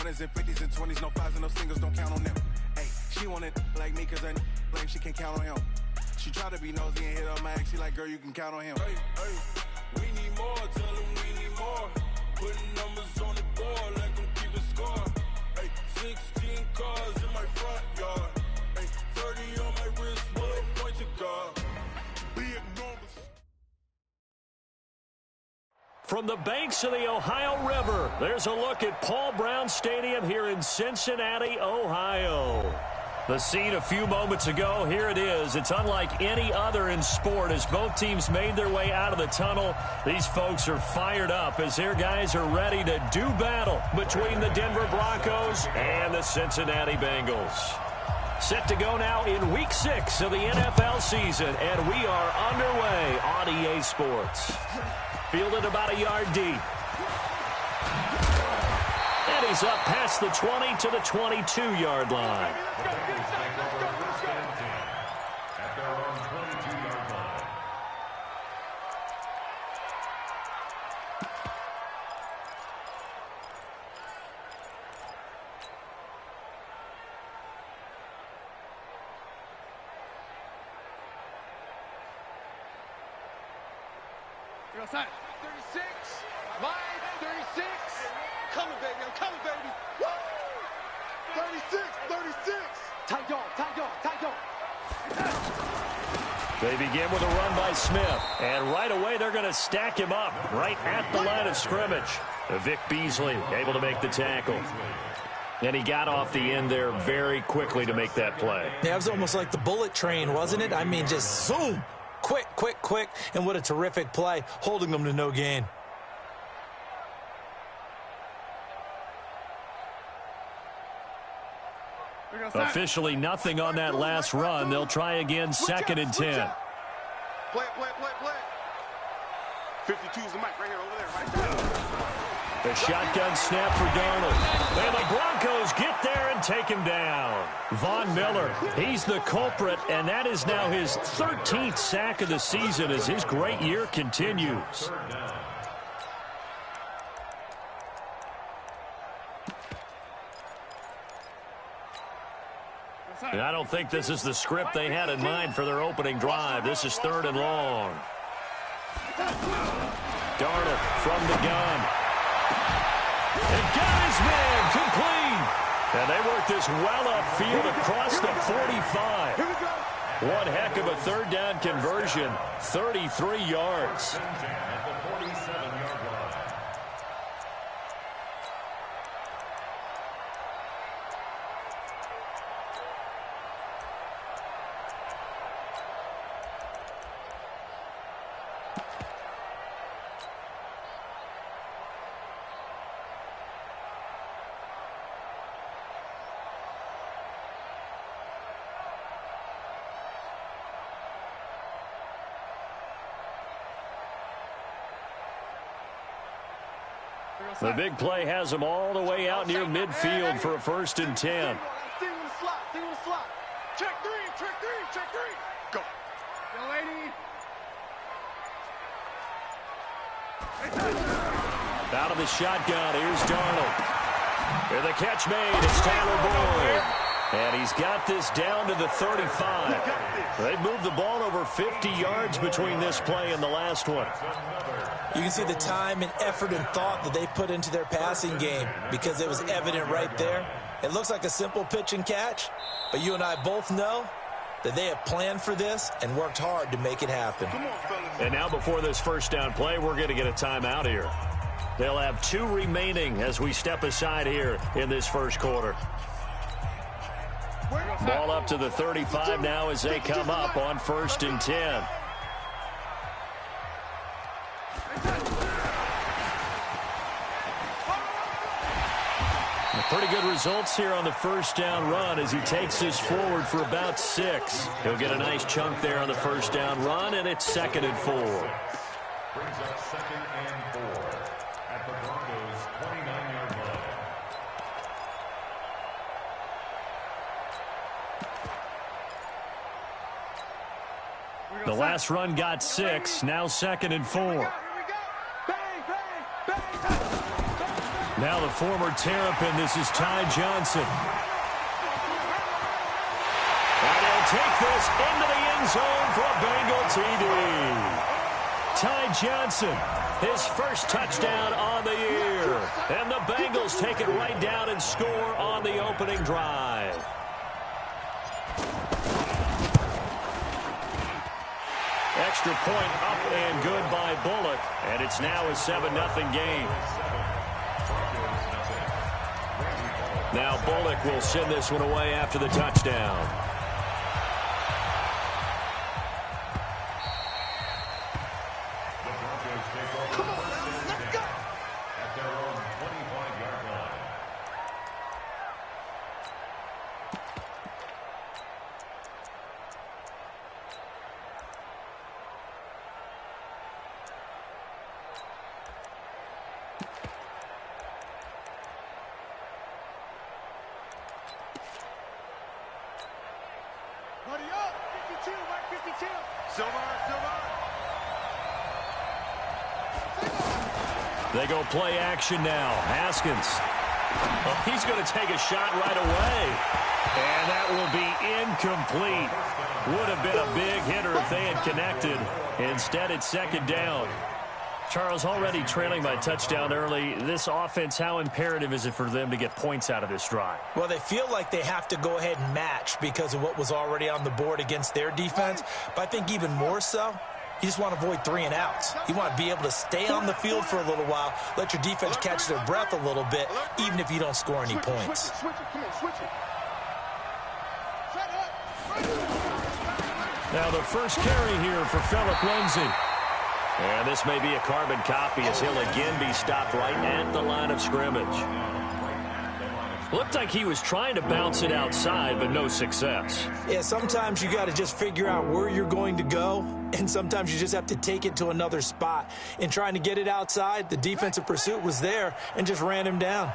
100s and 50s and 20s, no fives and no singles, don't count on them. Hey, she wanted like me cause her lame, she can't count on him. She tried to be nosy and hit up my ex, she like, girl, you can count on him. Hey, we need more, tell them we need more. Putting numbers on the board, let them keep the score. Hey, 16 cars in my front yard. Hey, 30 on my wrist, bullet point to God. Big numbers. From the banks of the Ohio River, there's a look at Paul Brown Stadium here in Cincinnati, Ohio. The scene a few moments ago, here it is. It's unlike any other in sport as both teams made their way out of the tunnel. These folks are fired up as their guys are ready to do battle between the Denver Broncos and the Cincinnati Bengals. Set to go now in Week 6 of the NFL season, and we are underway on EA Sports. Fielded about a yard deep. And he's up past the 20 to the 22-yard line. Outside. 36, line 36. Coming, baby, I'm coming, baby. Woo! 36, 36. Tight dog, tight dog, tight dog. They begin with a run by Smith. And right away, they're going to stack him up right at the line of scrimmage. Vic Beasley able to make the tackle. And he got off the end there very quickly to make that play. Yeah, it was almost like the bullet train, wasn't it? I mean, just zoom. Quick, quick, quick. And what a terrific play, holding them to no gain. Officially nothing on that last run. They'll try again, 2nd and 10. Play. 52's the mic right here, over there, right there. The shotgun snap for Darnold. And the Broncos get there and take him down. Von Miller, he's the culprit, and that is now his 13th sack of the season as his great year continues. And I don't think this is the script they had in mind for their opening drive. This is 3rd and long. Darnold from the gun. And got his man complete. And they work this well upfield across the 45. One heck of a 3rd down conversion. 33 yards. The big play has them all the way out near midfield for a 1st and 10. Check three. Go. Young lady. Out of the shotgun, here's Darnold. And the catch made, it's Tyler Boyd. And he's got this down to the 35. They've moved the ball over 50 yards between this play and the last one. You can see the time and effort and thought that they put into their passing game because it was evident right there. It looks like a simple pitch and catch, but you and I both know that they have planned for this and worked hard to make it happen. And now before this 1st down play, we're going to get a timeout here. They'll have 2 remaining as we step aside here in this 1st quarter. Ball up to the 35 now as they come up on 1st and 10. Pretty good results here on the 1st down run as he takes this forward for about 6. He'll get a nice chunk there on the 1st down run, and it's 2nd and 4. Brings up 2nd and 4 at the Broncos' 29-yard line. The last run got 6, now 2nd and 4. Now the former Terrapin, this is Ty Johnson. And he'll take this into the end zone for a Bengal TD. Ty Johnson, his first touchdown on the year. And the Bengals take it right down and score on the opening drive. Extra point up and good by Bullock. And it's now a 7-0 game. Now Bullock will send this one away after the touchdown. They go play action now. Haskins. Well, he's going to take a shot right away. And that will be incomplete. Would have been a big hitter if they had connected. Instead, it's second down. Charles, already trailing by touchdown early. This offense, how imperative is it for them to get points out of this drive? Well, they feel like they have to go ahead and match because of what was already on the board against their defense. But I think even more so, you just want to avoid 3 and outs. You want to be able to stay on the field for a little while, let your defense catch their breath a little bit, even if you don't score any points. Now the first carry here for Phillip Lindsay. And this may be a carbon copy as he'll again be stopped right at the line of scrimmage. Looked like he was trying to bounce it outside, but no success. Yeah, sometimes you got to just figure out where you're going to go, and sometimes you just have to take it to another spot. In trying to get it outside, the defensive pursuit was there and just ran him down.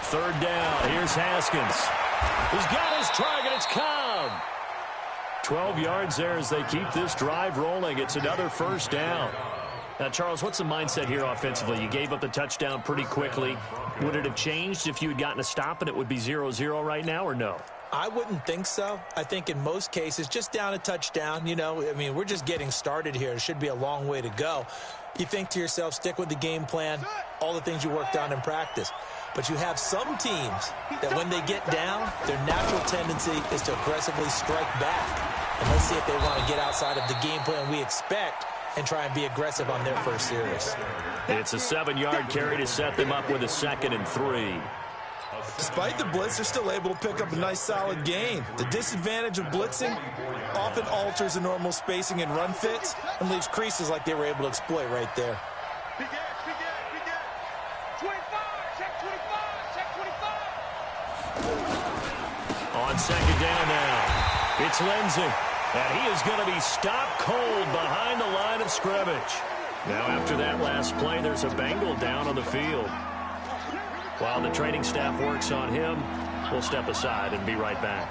Third down. Here's Haskins. He's got his target. It's Cobb. 12 yards there as they keep this drive rolling. It's another first down. Now, Charles, what's the mindset here offensively? You gave up the touchdown pretty quickly. Would it have changed if you had gotten a stop and it would be 0-0 right now, or no? I wouldn't think so. I think in most cases, just down a touchdown, you know, I mean, we're just getting started here. It should be a long way to go. You think to yourself, stick with the game plan, all the things you worked on in practice. But you have some teams that when they get down, their natural tendency is to aggressively strike back. And let's see if they want to get outside of the game plan we expect and try and be aggressive on their first series. It's a 7-yard carry to set them up with a 2nd and 3. Despite the blitz, they're still able to pick up a nice solid gain. The disadvantage of blitzing often alters the normal spacing and run fits and leaves creases like they were able to exploit right there. On second down now, it's Lindsay, and he is going to be stopped cold behind the line of scrimmage. Now after that last play, there's a Bengal down on the field. While the training staff works on him, we'll step aside and be right back.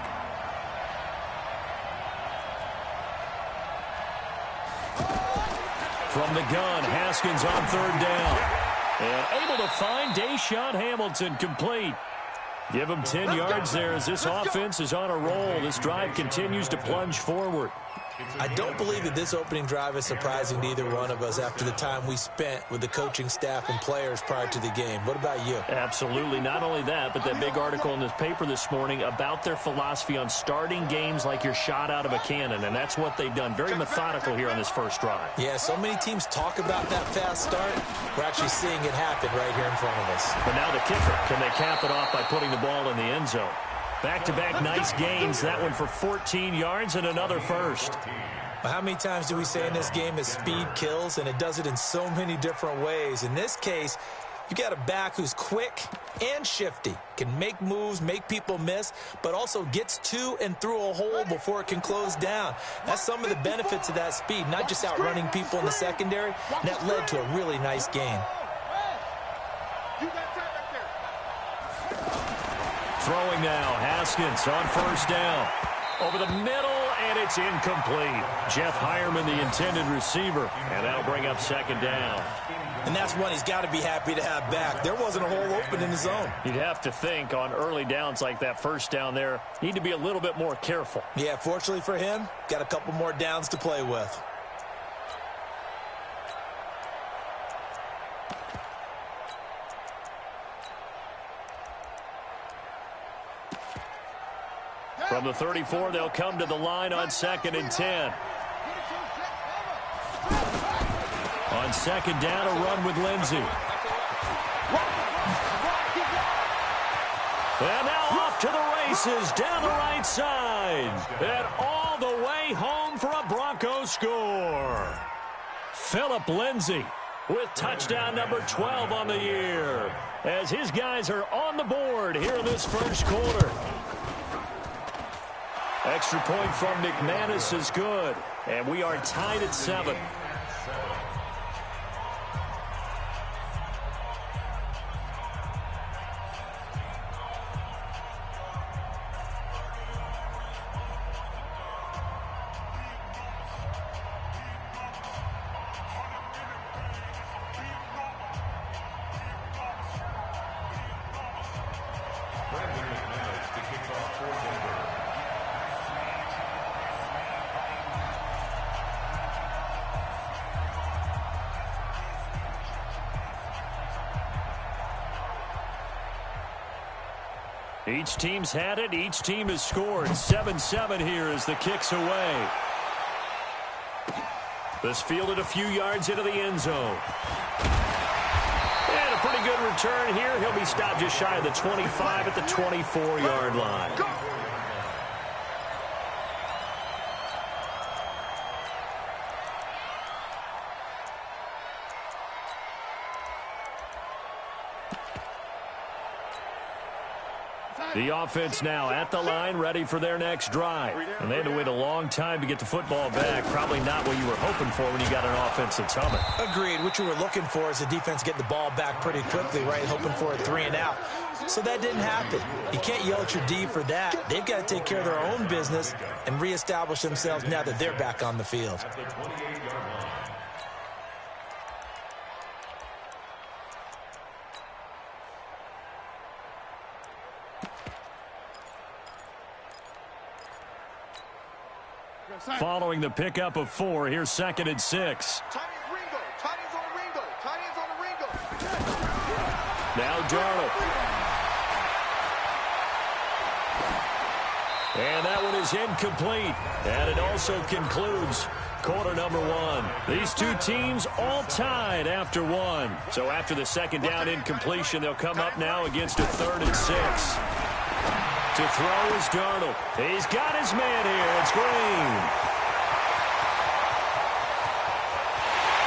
From the gun, Haskins on third down. And able to find Deshaun Hamilton complete. Give him 10 yards there as this offense is on a roll. This drive continues to plunge forward. I don't believe that this opening drive is surprising to either one of us after the time we spent with the coaching staff and players prior to the game. What about you? Absolutely. Not only that, but that big article in this paper this morning about their philosophy on starting games like you're shot out of a cannon, and that's what they've done. Very methodical here on this first drive. Yeah, so many teams talk about that fast start. We're actually seeing it happen right here in front of us. But now the kicker. Can they cap it off by putting the ball in the end zone? Back-to-back nice gains. That one for 14 yards and another first. How many times do we say in this game that speed kills, and it does it in so many different ways? In this case, you got a back who's quick and shifty, can make moves, make people miss, but also gets to and through a hole before it can close down. That's some of the benefits of that speed, not just outrunning people in the secondary. That led to a really nice gain. Throwing now, Haskins on first down. Over the middle, and it's incomplete. Jeff Hireman, the intended receiver, and that'll bring up second down. And that's one he's got to be happy to have back. There wasn't a hole open in the zone. You'd have to think on early downs like that first down there, need to be a little bit more careful. Yeah, fortunately for him, got a couple more downs to play with. From the 34, they'll come to the line on 2nd and 10. On second down, a run with Lindsey. And now off to the races down the right side. And all the way home for a Broncos score. Phillip Lindsay with touchdown number 12 on the year, as his guys are on the board here in this first quarter. Extra point from McManus is good, and we are tied at 7. Each team's had it. Each team has scored. 7-7 here as the kick's away. This fielded a few yards into the end zone. And a pretty good return here. He'll be stopped just shy of the 25 at the 24-yard line. The offense now at the line, ready for their next drive. And they had to wait a long time to get the football back. Probably not what you were hoping for when you got an offense that's humming. Agreed. What you were looking for is the defense getting the ball back pretty quickly, right? Hoping for a 3-and-out. So that didn't happen. You can't yell at your D for that. They've got to take care of their own business and reestablish themselves now that they're back on the field. Following the pickup of 4, here's 2nd and 6. Tight ends Ringo. Tight ends on Ringo. Tight ends on the Ringo. Now Darnold. And that one is incomplete. And it also concludes quarter number 1. These two teams all tied after 1. So after the second down incompletion, they'll come up now against a 3rd and 6. To throw is Darnold. He's got his man here. It's Green.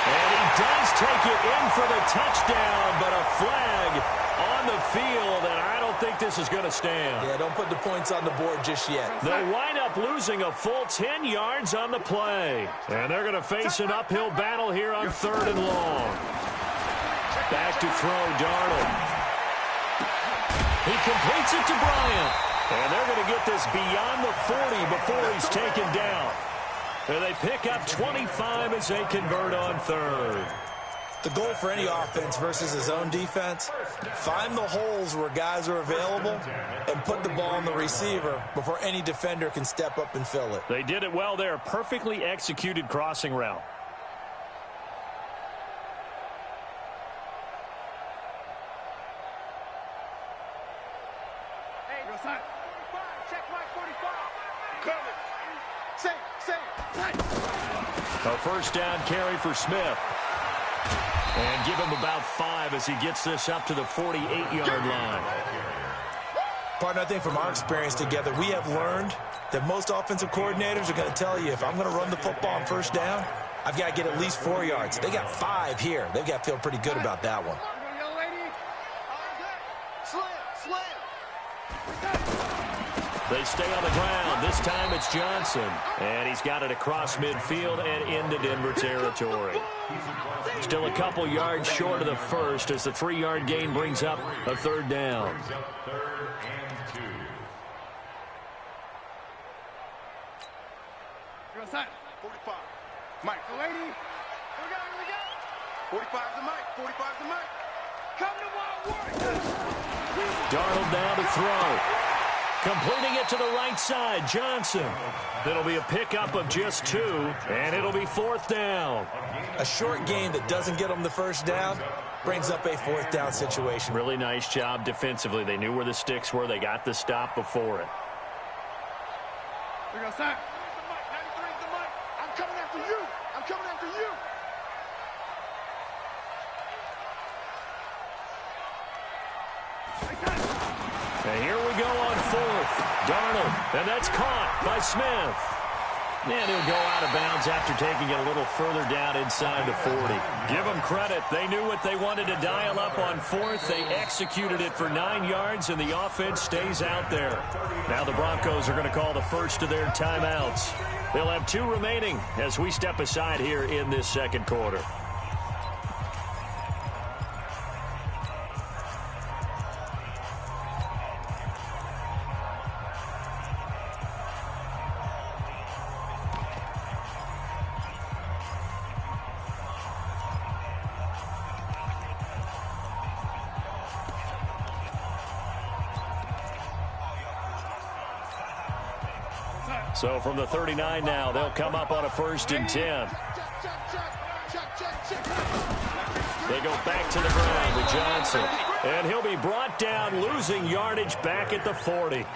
And he does take it in for the touchdown, but a flag on the field, and I don't think this is going to stand. Yeah, don't put the points on the board just yet. They'll wind up losing a full 10 yards on the play. And they're going to face an uphill battle here on 3rd and long. Back to throw, Darnold. He completes it to Bryant. And they're going to get this beyond the 40 before he's taken down. And they pick up 25 as they convert on 3rd. The goal for any offense versus his own defense, find the holes where guys are available and put the ball on the receiver before any defender can step up and fill it. They did it well there. Perfectly executed crossing route. A first down carry for Smith. And give him about 5 as he gets this up to the 48-yard line. Partner, I think from our experience together, we have learned that most offensive coordinators are going to tell you, if I'm going to run the football on first down, I've got to get at least 4 yards. They got 5 here. They've got to feel pretty good about that one. They stay on the ground. This time it's Johnson. And he's got it across midfield and into Denver territory. Still a couple yards short of the first as the 3-yard gain brings up a 3rd down. 45. Mike. Lady. Here we go. 45's the mic. 45's the mic. Come to my work. Darnold now to throw. Completing it to the right side, Johnson. It'll be a pickup of just 2, and it'll be 4th down. A short game that doesn't get them the first down brings up a 4th down situation. Really nice job defensively. They knew where the sticks were. They got the stop before it. Here we go, Sam. 93's the mic. I'm coming after you. I'm coming after you. And here we go on 4th. Darnold, and that's caught by Smith. And he'll go out of bounds after taking it a little further down inside the 40. Give them credit. They knew what they wanted to dial up on 4th. They executed it for 9 yards, and the offense stays out there. Now the Broncos are going to call the first of their timeouts. They'll have 2 remaining as we step aside here in this second quarter. So from the 39 now, they'll come up on a 1st and 10. They go back to the ground with Johnson. And he'll be brought down, losing yardage back at the 40.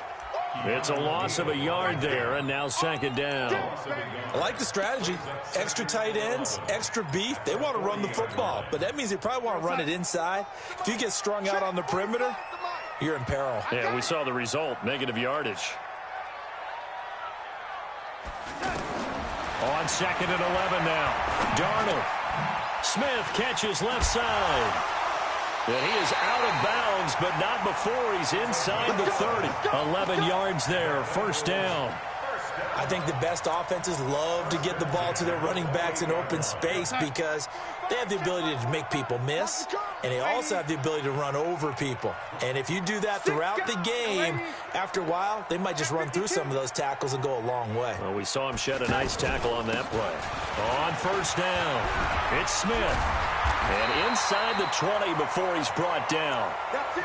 It's a loss of a yard there, and now 2nd down. I like the strategy. Extra tight ends, extra beef. They want to run the football, but that means they probably want to run it inside. If you get strung out on the perimeter, you're in peril. Yeah, we saw the result, negative yardage. On 2nd and 11 now. Darnold. Smith catches left side. And he is out of bounds, but not before he's inside the 30. 11 yards there, 1st down. I think the best offenses love to get the ball to their running backs in open space because they have the ability to make people miss, and they also have the ability to run over people. And if you do that throughout the game, after a while, they might just run through some of those tackles and go a long way. Well, we saw him shed a nice tackle on that play. On 1st down, it's Smith. And inside the 20 before he's brought down.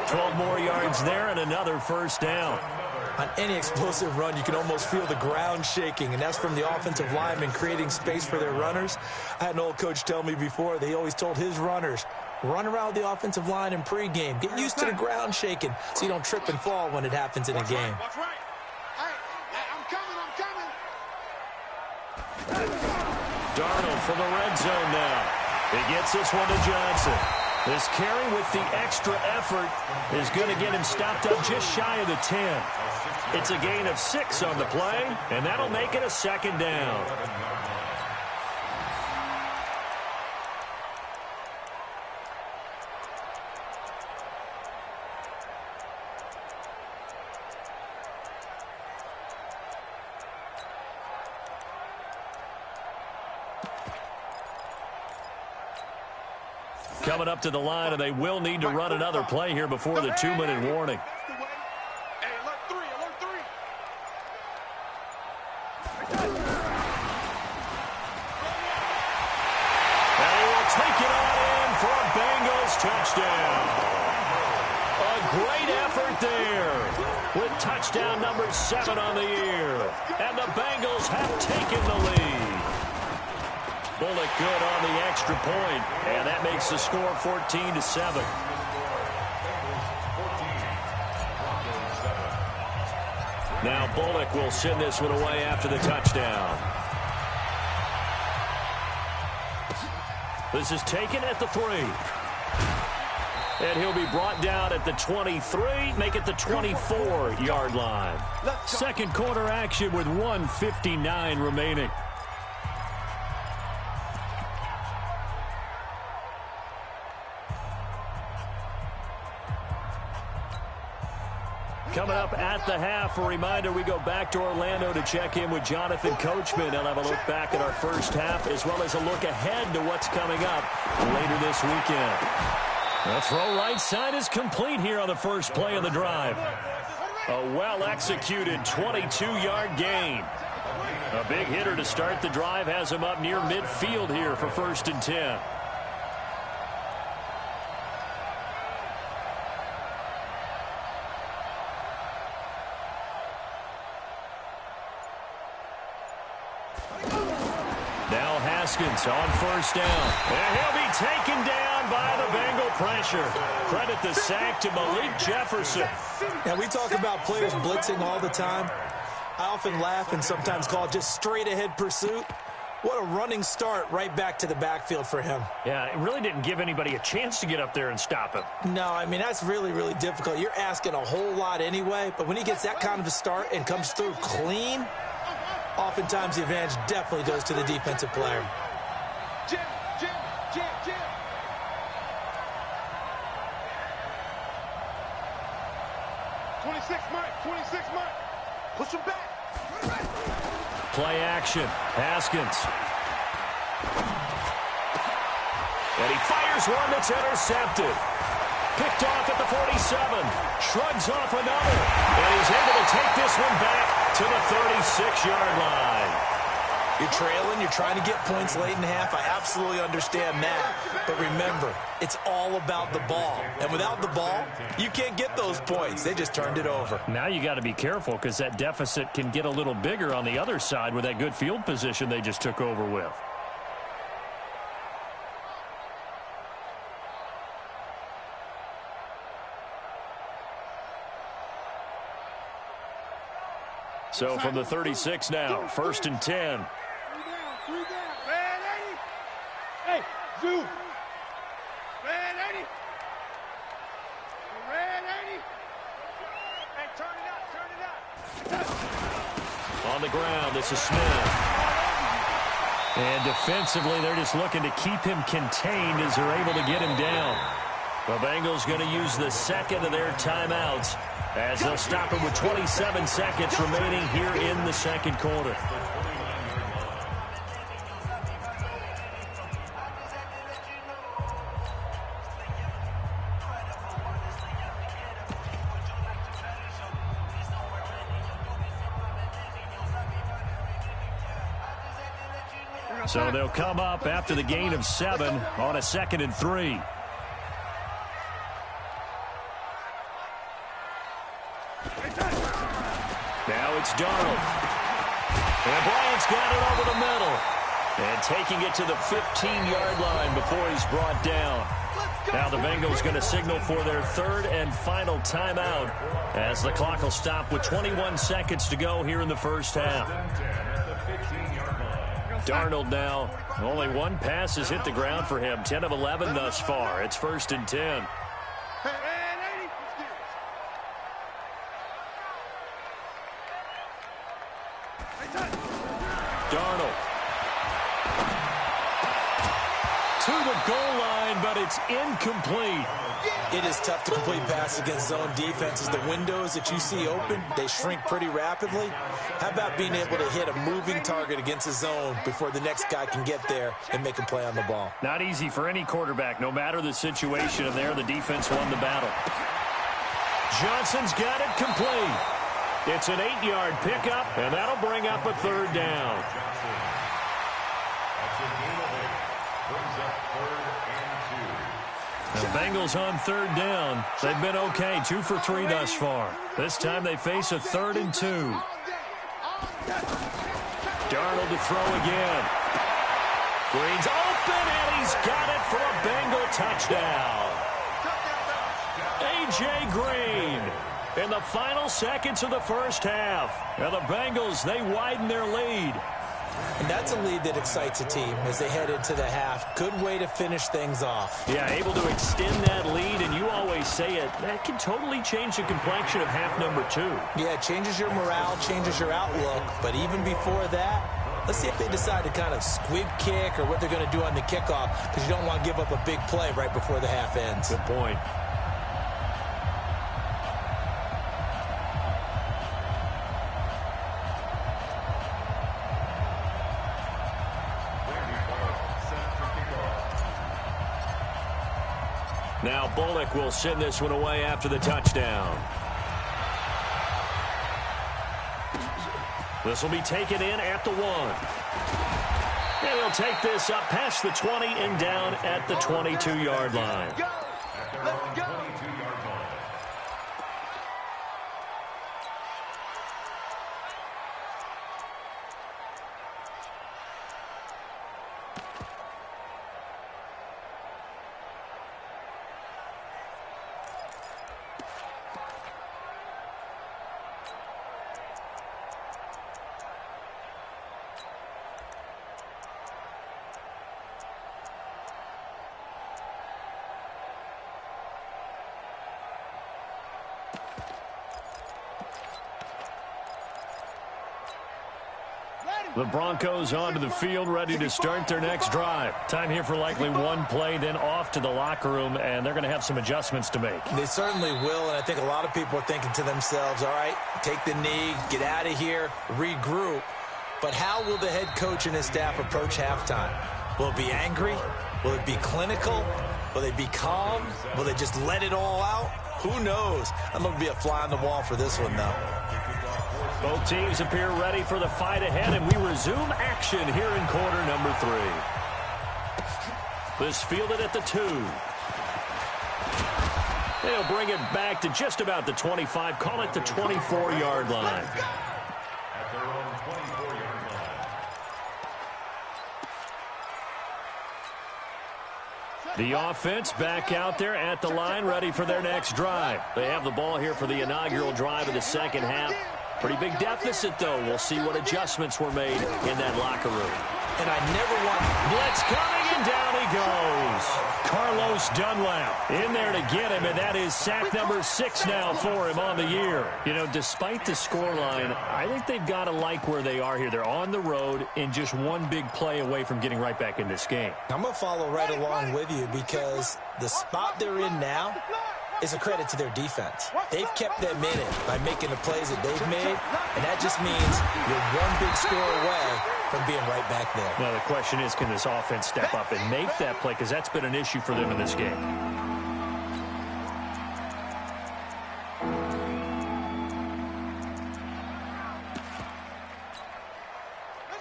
12 more yards there and another 1st down. On any explosive run, you can almost feel the ground shaking, and that's from the offensive linemen creating space for their runners. I had an old coach tell me before, they always told his runners, run around the offensive line in pregame. Get used to the ground shaking so you don't trip and fall when it happens in a game. That's right. Hey, I'm coming. Darnold from the red zone now. He gets this one to Johnson. This carry with the extra effort is going to get him stopped up just shy of the 10. It's a gain of 6 on the play, and that'll make it a 2nd down. Coming up to the line, and they will need to run another play here before the 2-minute warning. Hey, alert 3. And he will take it on in for a Bengals touchdown. A great effort there with touchdown number 7 on the year. And the Bengals have taken the lead. Bullock good on the extra point, and that makes the score 14-7. Now Bullock will send this one away after the touchdown. This is taken at the 3. And he'll be brought down at the 23, make it the 24-yard line. Second quarter action with 1:59 remaining. Coming up at the half, a reminder, we go back to Orlando to check in with Jonathan Coachman. He'll have a look back at our first half as well as a look ahead to what's coming up later this weekend. The throw right side is complete here on the first play of the drive. A well-executed 22-yard gain. A big hitter to start the drive has him up near midfield here for 1st and 10. Now Haskins on 1st down. And he'll be taken down by the Bengal pressure. Credit the sack to Malik Jefferson. Now, we talk about players blitzing all the time. I often laugh and sometimes call it just straight-ahead pursuit. What a running start right back to the backfield for him. Yeah, it really didn't give anybody a chance to get up there and stop him. No, I mean, that's really, really difficult. You're asking a whole lot anyway, but when he gets that kind of a start and comes through clean, oftentimes the advantage definitely goes to the defensive player. Jim. 26 Mike. Push him back. Play action. Haskins. And he fires one that's intercepted. Picked off at the 47. Shrugs off another. And he's able to take this one back to the 36-yard line. You're trailing, you're trying to get points late in half. I absolutely understand that. But remember, it's all about the ball. And without the ball, you can't get those points. They just turned it over. Now you got to be careful because that deficit can get a little bigger on the other side with that good field position they just took over with. So from the 36 now, 1st and 10. Hey, Zoo. Red 80. Hey, turn it up. On the ground, this is Smith. And defensively, they're just looking to keep him contained as they're able to get him down. The Bengals going to use the second of their timeouts as they'll stop him with 27 seconds remaining here in the second quarter. So they'll come up after the gain of 7 on a 2nd and 3. Now it's Darnold. And Bryant's got it over the middle. And taking it to the 15-yard line before he's brought down. Now the Bengals going to signal for their 3rd and final timeout as the clock will stop with 21 seconds to go here in the first half. Darnold now, only one pass has hit the ground for him. 10 of 11 thus far. It's 1st and 10. Darnold. To the goal line, but it's incomplete. It is tough to complete passes against zone defenses. The windows that you see open, they shrink pretty rapidly. How about being able to hit a moving target against a zone before the next guy can get there and make a play on the ball? Not easy for any quarterback, no matter the situation, and there the defense won the battle. Johnson's got it complete. It's an 8-yard pickup, and that'll bring up a 3rd down. The Bengals on 3rd down. They've been okay, 2 for 3 thus far. This time they face a 3rd and 2. Darnold to throw again. Green's open, and he's got it for a Bengal touchdown. A.J. Green in the final seconds of the first half. Now the Bengals, they widen their lead. And that's a lead that excites a team as they head into the half. Good way to finish things off. Yeah, able to extend that lead, and you always say it, that can totally change the complexion of half number 2. Yeah, it changes your morale, changes your outlook. But even before that, let's see if they decide to kind of squib kick or what they're going to do on the kickoff, because you don't want to give up a big play right before the half ends. Good point. Now Bullock will send this one away after the touchdown. This will be taken in at the 1. And he'll take this up past the 20 and down at the 22-yard line. Let's go. The Broncos onto the field, ready to start their next drive. Time here for likely one play, then off to the locker room, and they're going to have some adjustments to make. They certainly will, and I think a lot of people are thinking to themselves, all right, take the knee, get out of here, regroup. But how will the head coach and his staff approach halftime? Will it be angry? Will it be clinical? Will they be calm? Will they just let it all out? Who knows? I'm going to be a fly on the wall for this one, though. Both teams appear ready for the fight ahead, and we resume action here in quarter number 3. This fielded at the 2. They'll bring it back to just about the 25, call it the 24-yard line. At their own 24-yard line. The offense back out there at the line, ready for their next drive. They have the ball here for the inaugural drive of the second half. Pretty big deficit, though. We'll see what adjustments were made in that locker room. And I never want... Blitz coming, and down he goes. Carlos Dunlap in there to get him, and that is sack number 6 now for him on the year. You know, despite the scoreline, I think they've got to like where they are here. They're on the road and just one big play away from getting right back in this game. I'm going to follow right along with you because the spot they're in now is a credit to their defense. They've kept them in it by making the plays that they've made, and that just means you're one big score away from being right back there. Well, the question is, can this offense step up and make that play? Because that's been an issue for them in this game.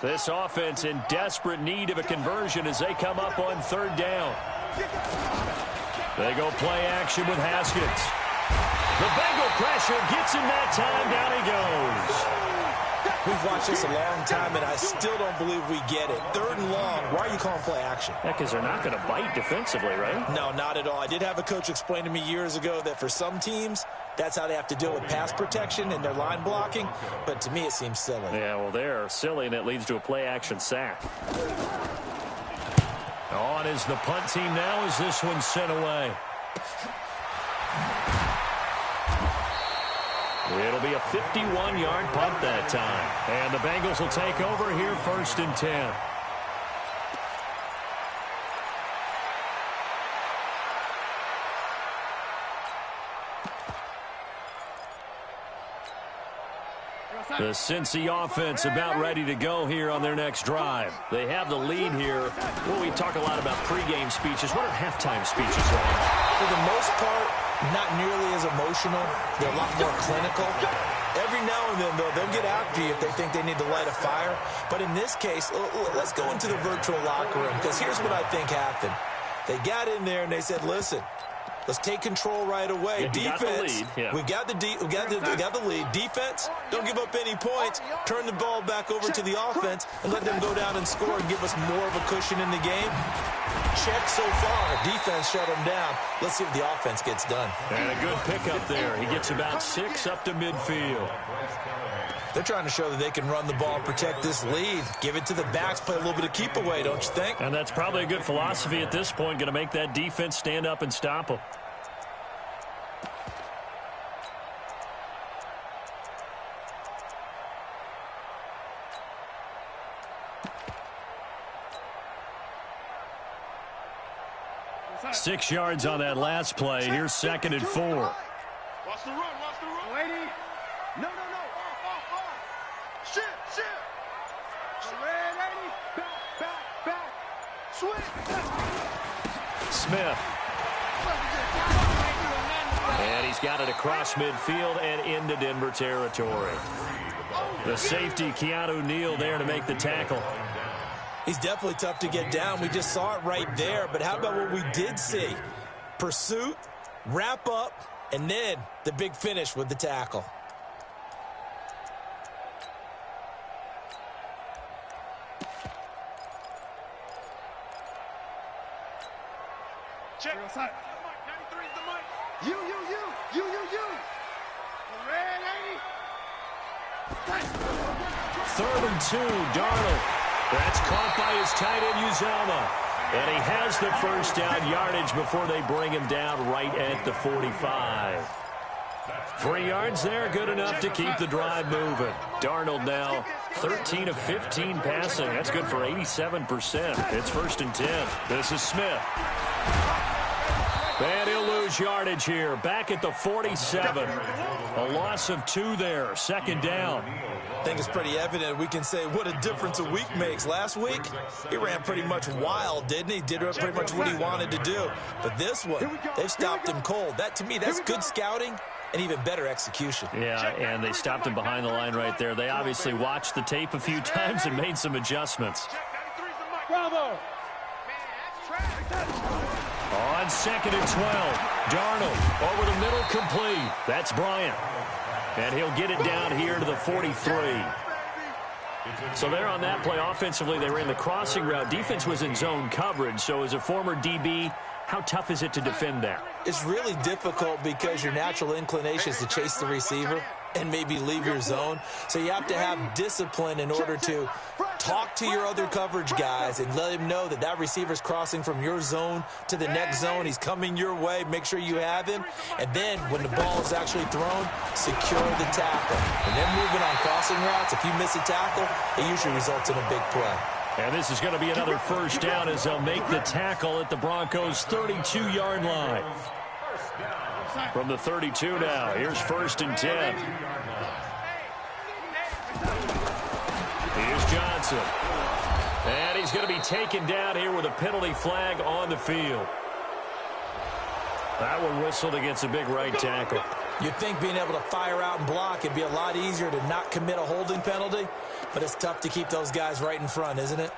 This offense in desperate need of a conversion as they come up on 3rd down. They go play action with Haskins. The Bengal pressure gets him that time. Down he goes. We've watched this a long time, and I still don't believe we get it. 3rd and long. Why are you calling play action? Yeah, because they're not going to bite defensively, right? No, not at all. I did have a coach explain to me years ago that for some teams, that's how they have to deal with pass protection and their line blocking. But to me, it seems silly. Yeah, well, they're silly, and it leads to a play action sack. On is the punt team now as this one's sent away. It'll be a 51-yard punt that time. And the Bengals will take over here 1st and 10. The Cincy offense about ready to go here on their next drive. They have the lead here. Well, we talk a lot about pregame speeches. What are halftime speeches like? For the most part, not nearly as emotional. They're a lot more clinical. Every now and then, though, they'll get after you if they think they need to light a fire. But in this case, let's go into the virtual locker room, because here's what I think happened. They got in there and they said, listen, let's take control right away. Yeah, defense, we got the lead. Defense, don't give up any points. Turn the ball back over to the offense and let them go down and score and give us more of a cushion in the game. Check so far. Defense shut them down. Let's see if the offense gets done. And a good pickup there. He gets about 6 up to midfield. They're trying to show that they can run the ball and protect this lead. Give it to the backs, play a little bit of keep away, don't you think? And that's probably a good philosophy at this point, going to make that defense stand up and stop them. Six yards on that last play. Here's 2nd and 4. Watch the run, watch the run. Lady. No. Off. Shit. Red 80. Back. Switch. Smith. And he's got it across midfield and into Denver territory. The safety, Keanu Neal, there to make the tackle. He's definitely tough to get down. We just saw it right there. But how about what we did see? Pursuit, wrap up, and then the big finish with the tackle. Check. 93 is the mic. You. Ready? 3rd and 2, Darnold. That's caught by his tight end, Uzomah. And he has the first down yardage before they bring him down right at the 45. 3 yards there, good enough to keep the drive moving. Darnold now 13 of 15 passing. That's good for 87%. It's 1st and 10. This is Smith. And he'll lose yardage here. Back at the 47. A loss of 2 there. 2nd down. I think it's pretty evident. We can say what a difference a week makes. Last week, he ran pretty much wild, didn't he? Did pretty much what he wanted to do. But this one, they've stopped him cold. That, to me, that's good scouting and even better execution. Yeah, and they stopped him behind the line right there. They obviously watched the tape a few times and made some adjustments. Bravo. On 2nd and 12, Darnold over the middle, complete. That's Bryant. And he'll get it down here to the 43. So there on that play, offensively, they ran the crossing route. Defense was in zone coverage. So as a former DB, how tough is it to defend that? It's really difficult because your natural inclination is to chase the receiver and maybe leave your zone. So you have to have discipline in order to talk to your other coverage guys and let him know that that receiver's crossing from your zone to the next zone. He's coming your way. Make sure you have him. And then when the ball is actually thrown, secure the tackle. And then moving on crossing routes, if you miss a tackle, it usually results in a big play. And this is going to be another first down as they'll make the tackle at the Broncos' 32-yard line. From the 32 now, here's 1st and 10. Here's Johnson. And he's going to be taken down here with a penalty flag on the field. That one whistled against a big right tackle. You'd think being able to fire out and block, it'd be a lot easier to not commit a holding penalty, but it's tough to keep those guys right in front, isn't it?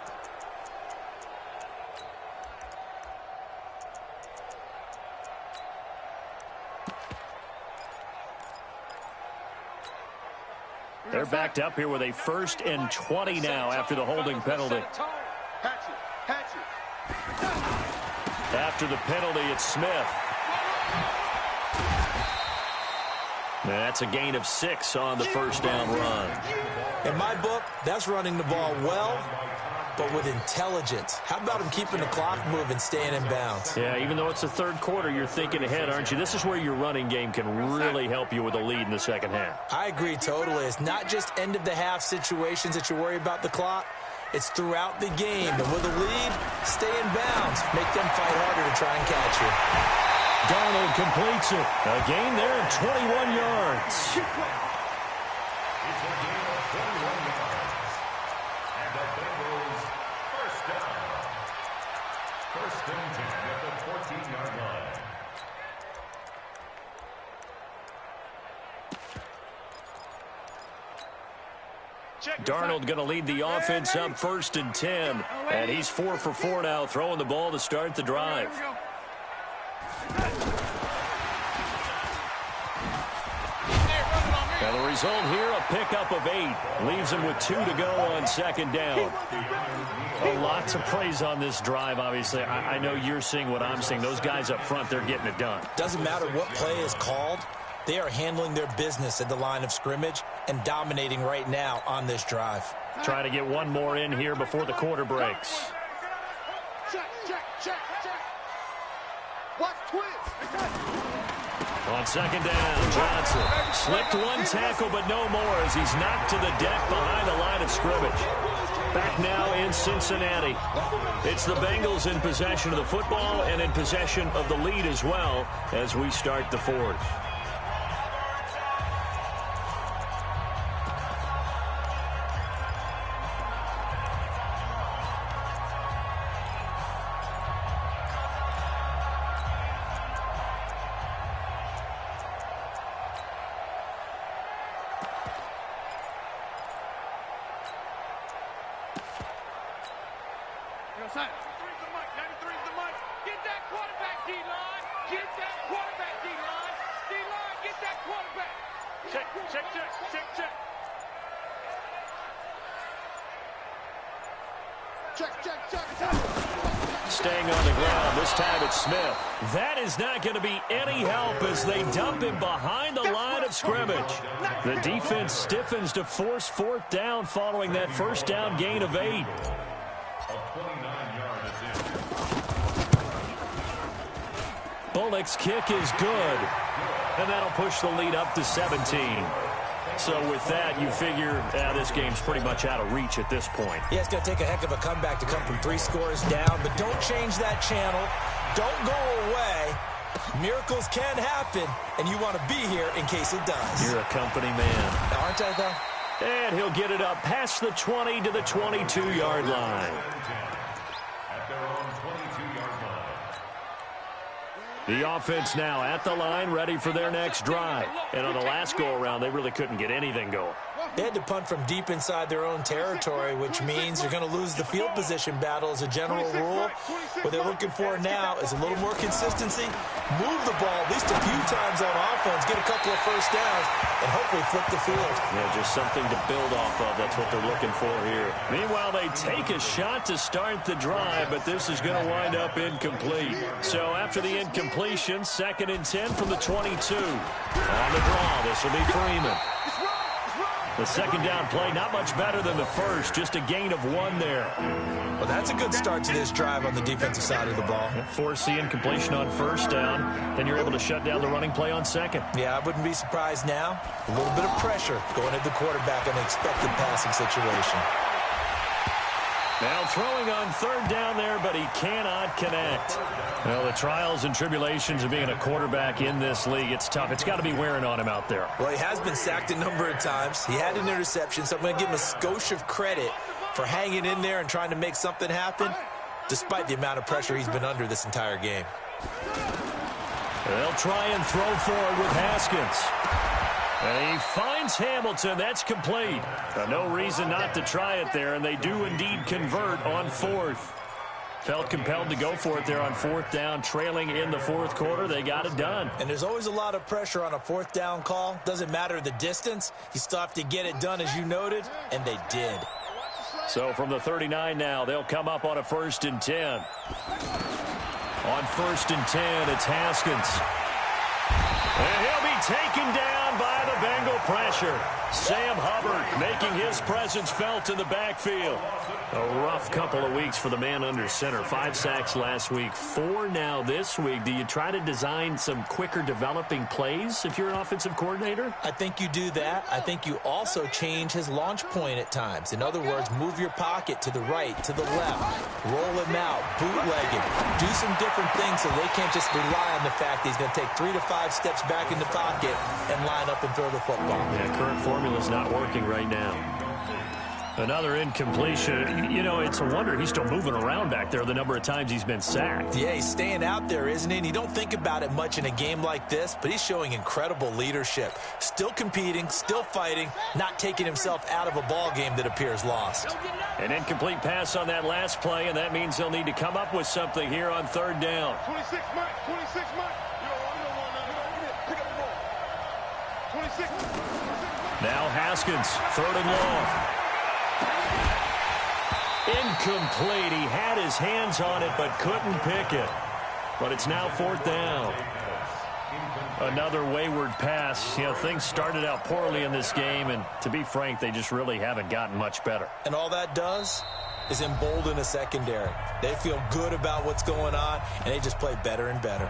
They're backed up here with a 1st and 20 now after the holding penalty. After the penalty, it's Smith. That's a gain of 6 on the first down run. In my book, that's running the ball well, but with intelligence. How about him keeping the clock moving, staying in bounds? Yeah, even though it's the 3rd quarter, you're thinking ahead, aren't you? This is where your running game can really help you with a lead in the 2nd half. I agree totally. It's not just end-of-the-half situations that you worry about the clock. It's throughout the game. And with a lead, stay in bounds. Make them fight harder to try and catch you. Darnold completes it. A gain there of 21 yards. It's a gain of 21 yards. And the Bengals first down. 1st and 10 at the 14-yard line. Darnold going to lead the offense up 1st and 10. And he's 4 for 4 now, throwing the ball to start the drive. And the result here, a pickup of 8. Leaves him with 2 to go on 2nd down. A lot to praise on this drive, obviously. I know you're seeing what I'm seeing. Those guys up front, they're getting it done. Doesn't matter what play is called. They are handling their business at the line of scrimmage and dominating right now on this drive. Try to get one more in here before the quarter breaks. Check. Watch twist. On 2nd down, Johnson slipped one tackle, but no more as he's knocked to the deck behind the line of scrimmage. Back now in Cincinnati. It's the Bengals in possession of the football and in possession of the lead as well as we start the 4th. Outside. 93's the mic. 93's the mic. Get that quarterback, D-line. Get that quarterback, D-line. D-line, get that quarterback. Check, check, check, check, check. Check, check, check, check. Staying on the ground. This time it's Smith. That is not going to be any help as they dump him behind the line of scrimmage. The defense stiffens to force fourth down following that first down gain of 8. Bullock's kick is good. And that'll push the lead up to 17. So with that, you figure this game's pretty much out of reach at this point. Yeah, it's going to take a heck of a comeback to come from 3 scores down, but don't change that channel. Don't go away. Miracles can happen, and you want to be here in case it does. You're a company man. Aren't I, though? And he'll get it up past the 20 to the 22-yard line. At their own 22-yard line. The offense now at the line, ready for their next drive. And on the last go-around, they really couldn't get anything going. They had to punt from deep inside their own territory, which means you're going to lose the field position battle as a general rule. What they're looking for now is a little more consistency, move the ball at least a few times on offense, get a couple of first downs, and hopefully flip the field. Yeah, just something to build off of. That's what they're looking for here. Meanwhile, they take a shot to start the drive, but this is going to wind up incomplete. So after the incompletion, 2nd and 10 from the 22. On the draw, this will be Freeman. The second down play, not much better than the first, just a gain of 1 there. Well, that's a good start to this drive on the defensive side of the ball. Force the incompletion on first down, then you're able to shut down the running play on second. Yeah, I wouldn't be surprised now. A little bit of pressure going at the quarterback in an expected passing situation. Now throwing on 3rd down there, but he cannot connect. Well, the trials and tribulations of being a quarterback in this league, it's tough. It's got to be wearing on him out there. Well, he has been sacked a number of times. He had an interception, so I'm going to give him a skosh of credit for hanging in there and trying to make something happen, despite the amount of pressure he's been under this entire game. They'll try and throw forward with Haskins. And he finds Hamilton. That's complete. No reason not to try it there, and they do indeed convert on 4th. Felt compelled to go for it there on 4th down, trailing in the 4th quarter. They got it done. And there's always a lot of pressure on a 4th down call. Doesn't matter the distance. You still have to get it done, as you noted, and they did. So from the 39 now, they'll come up on a 1st and 10. On 1st and 10, it's Haskins. And he'll be taken down by the Bengal pressure. Sam Hubbard making his presence felt in the backfield. A rough couple of weeks for the man under center. 5 sacks last week, 4 now this week. Do you try to design some quicker developing plays if you're an offensive coordinator? I think you do that. I think you also change his launch point at times. In other words, move your pocket to the right, to the left, roll him out, bootleg him, do some different things so they can't just rely on the fact that he's going to take 3 to 5 steps back in the pocket and line up and throw the football. Yeah, current formula's not working right now. Another incompletion. You know, it's a wonder he's still moving around back there the number of times he's been sacked. Yeah, he's staying out there, isn't he? And you don't think about it much in a game like this, but he's showing incredible leadership. Still competing, still fighting, not taking himself out of a ball game that appears lost. An incomplete pass on that last play, and that means they'll need to come up with something here on 3rd down. 26 Mike, 26 Mike. You don't want none. Pick up the ball. 26. Now Haskins, 3rd and long. Incomplete. He had his hands on it but couldn't pick it. But it's now 4th down. Another wayward pass. You know, things started out poorly in this game, and to be frank, they just really haven't gotten much better. And all that does is embolden a secondary. They feel good about what's going on, and they just play better and better.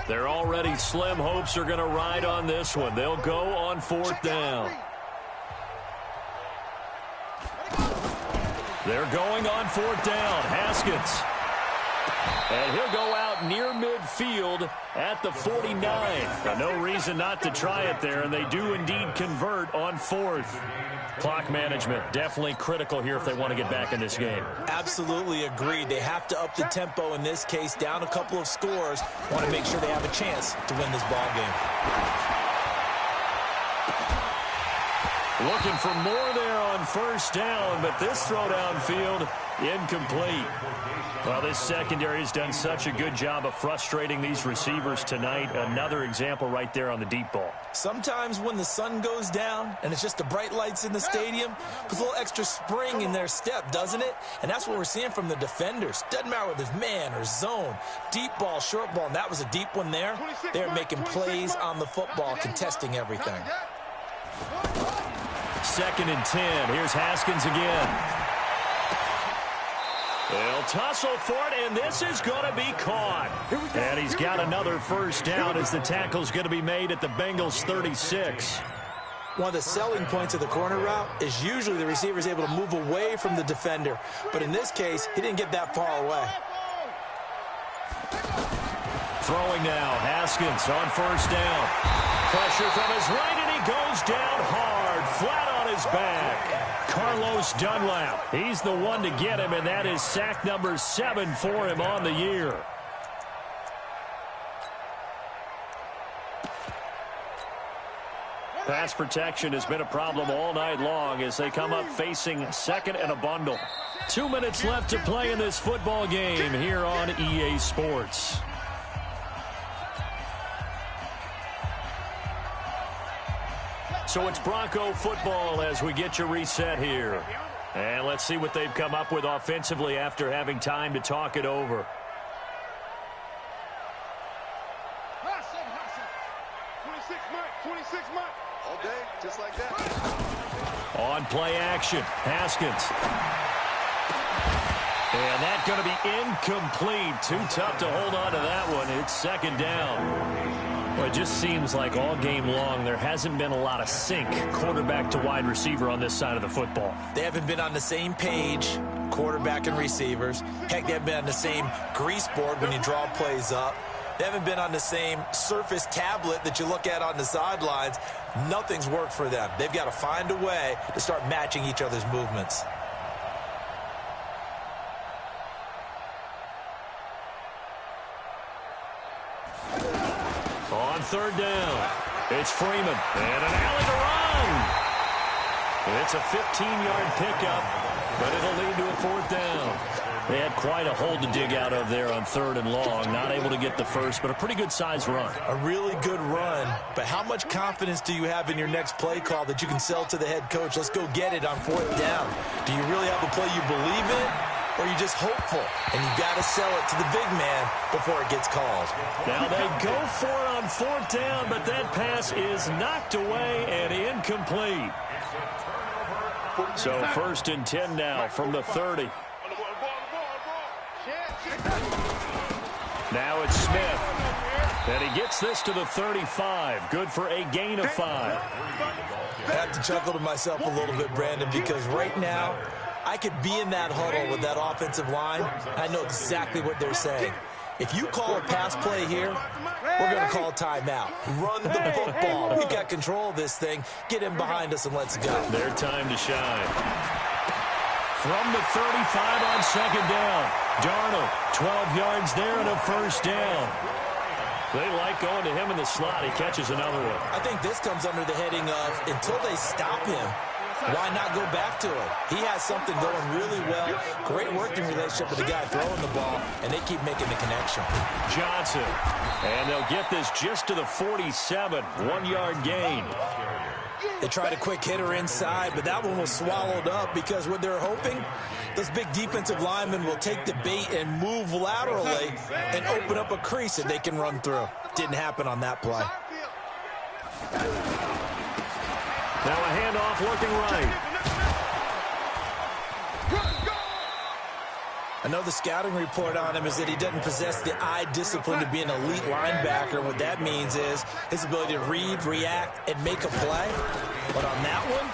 They're already slim hopes are going to ride on this one. They'll go on 4th down. They're going on 4th down. Haskins. And he'll go out near midfield at the 49. But no reason not to try it there, and they do indeed convert on 4th. Clock management, definitely critical here if they want to get back in this game. Absolutely agreed. They have to up the tempo in this case, down a couple of scores. Want to make sure they have a chance to win this ball game. Looking for more there on first down, but this throw downfield, incomplete. Well, this secondary has done such a good job of frustrating these receivers tonight. Another example right there on the deep ball. Sometimes when the sun goes down and it's just the bright lights in the stadium, puts a little extra spring in their step, doesn't it? And that's what we're seeing from the defenders. Doesn't matter whether it's man or zone, deep ball, short ball, and that was a deep one there. They're making plays on the football, contesting everything. 2nd and 10. Here's Haskins again. They'll tussle for it, and this is going to be caught. And he's got another first down as the tackle's going to be made at the Bengals' 36. One of the selling points of the corner route is usually the receiver is able to move away from the defender. But in this case, he didn't get that far away. Throwing now, Haskins on first down. Pressure from his right, and he goes down hard, flat on his back. Carlos Dunlap, he's the one to get him, and that is sack number 7 for him on the year. Pass protection has been a problem all night long as they come up facing 2nd and a bundle. 2 minutes left to play in this football game here on EA Sports. So it's Bronco football as we get you reset here. And let's see what they've come up with offensively after having time to talk it over. 26 Mike. All day, just like that. On play action, Haskins. And that's going to be incomplete. Too tough to hold on to that one. It's 2nd down. Well, it just seems like all game long there hasn't been a lot of sync quarterback to wide receiver on this side of the football. They haven't been on the same page, quarterback and receivers. Heck, they haven't been on the same grease board when you draw plays up. They haven't been on the same Surface tablet that you look at on the sidelines. Nothing's worked for them. They've got to find a way to start matching each other's movements. On 3rd down, it's Freeman, and an alley to run. It's a 15-yard pickup, but it'll lead to a 4th down. They had quite a hole to dig out of there on 3rd and long. Not able to get the first, but a pretty good-sized run. A really good run, but how much confidence do you have in your next play call that you can sell to the head coach? Let's go get it on 4th down. Do you really have a play you believe in? Or are you just hopeful, and you've got to sell it to the big man before it gets called? Now they go for it on 4th down, but that pass is knocked away and incomplete. So 1st and 10 now from the 30. Now it's Smith, and he gets this to the 35. Good for a gain of 5. I have to chuckle to myself a little bit, Brandon, because right now, I could be in that huddle with that offensive line. I know exactly what they're saying. If you call a pass play here, we're going to call timeout. Run the football. We've got control of this thing. Get in behind us and let's go. Their time to shine. From the 35 on 2nd down. Darnold, 12 yards there and a 1st down. They like going to him in the slot. He catches another one. I think this comes under the heading of until they stop him, why not go back to him? He has something going really well. Great working relationship with the guy throwing the ball, and they keep making the connection. Johnson. And they'll get this just to the 47. 1-yard gain. They tried a quick hitter inside, but that one was swallowed up because what they're hoping, those big defensive linemen will take the bait and move laterally and open up a crease that they can run through. Didn't happen on that play. Now a handoff looking right. I know the scouting report on him is that he doesn't possess the eye discipline to be an elite linebacker. What that means is his ability to read, react, and make a play. But on that one,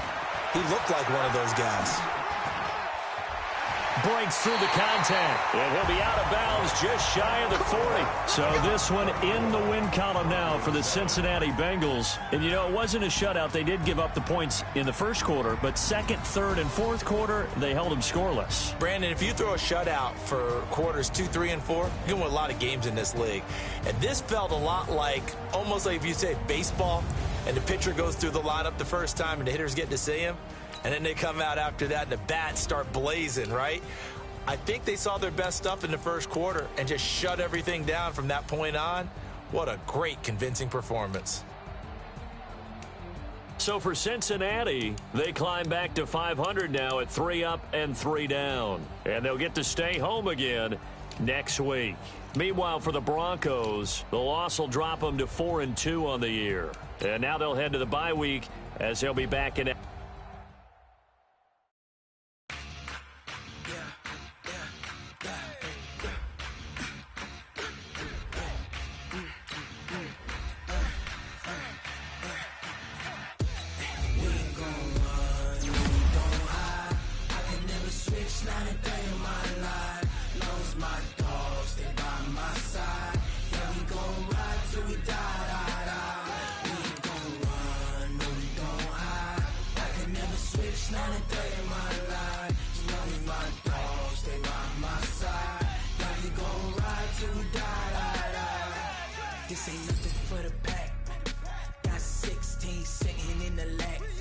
he looked like one of those guys. breaks through the contact, and he'll be out of bounds just shy of the 40. So this one in the win column now for the Cincinnati Bengals. And, you know, it wasn't a shutout. They did give up the points in the first quarter, but second, third, and fourth quarter, they held them scoreless. Brandon, if you throw a shutout for quarters 2, 3, and 4, you can win a lot of games in this league. And this felt a lot like, almost like if you say baseball, and the pitcher goes through the lineup the first time and the hitters get to see him, and then they come out after that and the bats start blazing, right? I think they saw their best stuff in the first quarter and just shut everything down from that point on. What a great, convincing performance. So for Cincinnati, they climb back to 500 now at 3 up and 3 down. And they'll get to stay home again next week. Meanwhile, for the Broncos, the loss will drop them to 4-2 on the year. And now they'll head to the bye week as they'll be back in. This ain't nothing for the pack. Got 16 sitting in the lag.